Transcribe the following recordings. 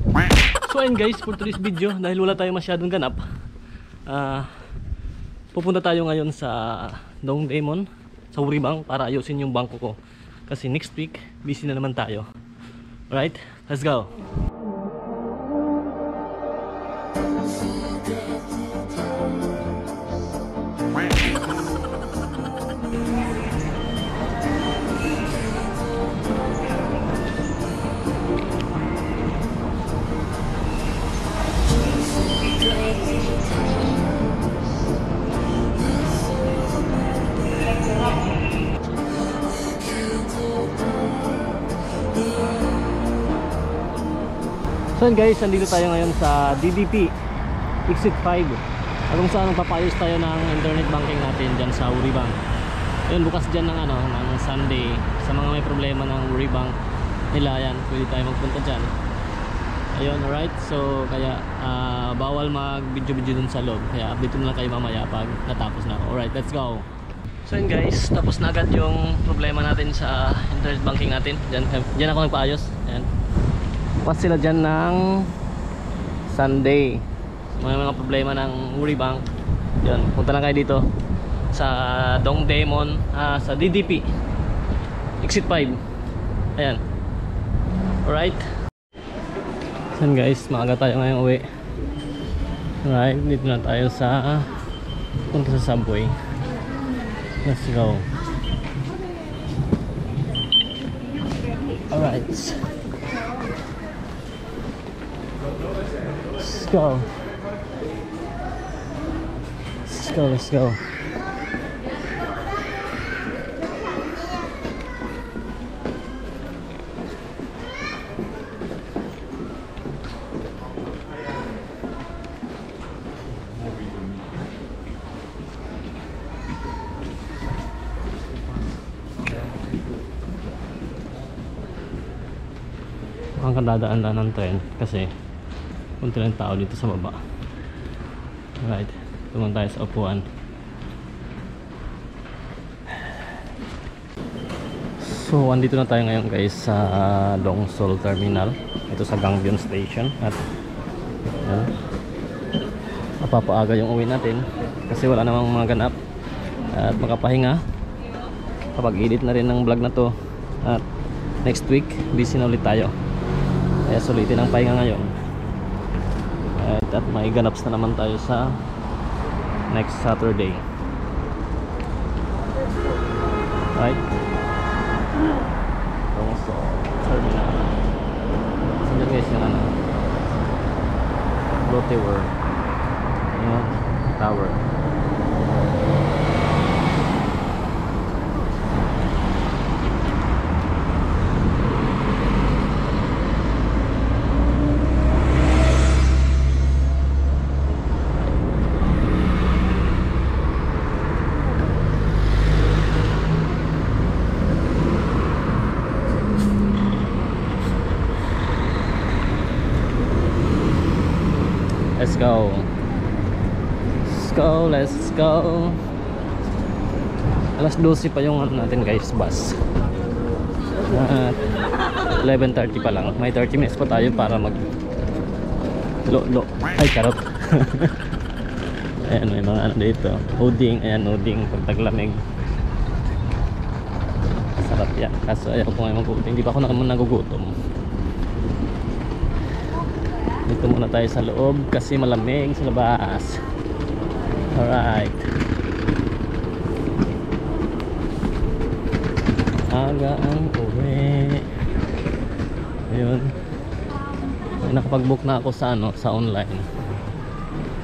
So ayun guys, for today's video, dahil wala tayong masyadong ganap, pupunta tayo ngayon sa Dongdaemun, sa Uribang, para ayusin yung bangko ko. Kasi next week, busy na naman tayo. Alright, let's go! So yun guys, nandito tayo ngayon sa DDP Exit 5, kung saan magpapayos tayo ng internet banking natin dyan sa Uribang. Ayun, bukas dyan ng, ng Sunday. Sa mga may problema ng Uribang nila, yan, pwede tayo magpunta dyan. Ayun, alright. So kaya bawal mag video dun sa loob, kaya update na lang kayo mamaya pag natapos na. Alright, let's go. So yun guys, tapos na agad yung problema natin sa internet banking natin. Dyan ako nagpaayos. Ayan, pas sila dyan ng Sunday. Mga problema ng Uribang, yan, punta lang kayo dito sa Dongdaemun, sa DDP Exit 5. Ayan, alright. Yan guys, maaga tayo ngayong uwi. Alright, dito na tayo sa punta sa subway. Let's go. Alright, let's go. Let's go. Mukhang kadadaan lang ng tren kasi kunti lang tao dito sa baba. Alright, tumunta tayo sa upuan. So andito na tayo ngayon guys sa Dongsol Terminal. Ito sa Gangneung Station. At mapapaaga yung uwi natin kasi wala namang mga ganap. At makapahinga kapag edit na rin ng vlog na to. At next week busy na ulit tayo, kaya sulitin ang pahinga ngayon. At may ganaps na naman tayo sa next Saturday. Right? So, terminal. Saan guys yung Lotte World. Ayan, tower. Let's go. Let's go. Alas 12 pa yung natin guys, bus. 11:30 pa lang. May 30 minutes pa tayo para mag ay karot. Ayan, may mga dito. Hooding, ayan, hooding pag taglamig. Sarap yan. Kaso ayaw ko ngayon mag-hooding. Hindi pa ako naman nagugutom. Dito muna tayo sa loob kasi malamig sa labas. Alright. Aga ang uwi. Ayun. Nakapag-book na ako sa sa online.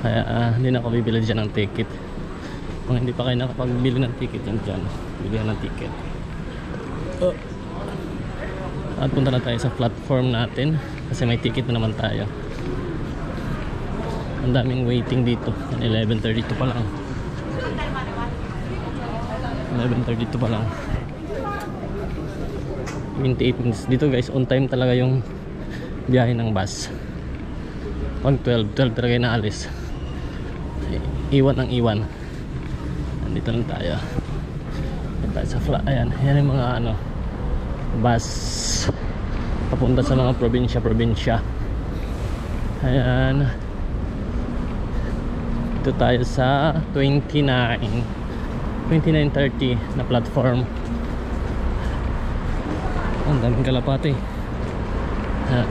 Kaya hindi na ako bibili dyan ng ticket. Kung hindi pa kayo nakapagbili ng ticket dyan, bilihan ng ticket. At punta na tayo sa platform natin kasi may ticket na naman tayo. Ang daming waiting dito. 11:32 pa lang. 11:32 pa lang. 28 minutes. Dito guys, on time talaga yung biyahe ng bus. Pag 12 talaga yung naalis. Iwan ang iwan. Nandito lang tayo. Nandito tayo sa flat. Ayan yung mga bus papunta sa mga probinsya. Ayan. Dito tayo sa 2930 na platform. Ang daming kalapati. Ayan.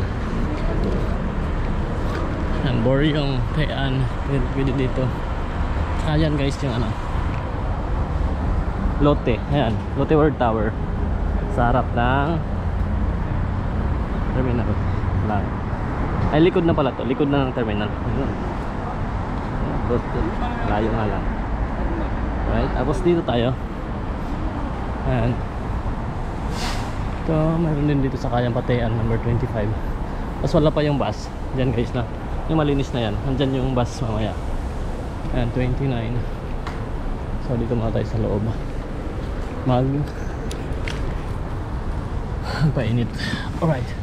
Ayan, Boryong, Tayan, pwede dito. Saka yan guys yung ano, Lotte. Ayan, Lotte World Tower. Sa harap ng terminal lang. Ay, likod na pala to. Likod na ng terminal. Ayun. Layo nga lang. Right, tapos dito tayo. Ayan. Ito, mayroon din dito sa Kayang Patayan, number 25. Tapos wala pa yung bus. Diyan guys na. Yung malinis na yan. Andyan yung bus mamaya. Ayan, 29. So dito muna tayo sa loob. Painit. Alright.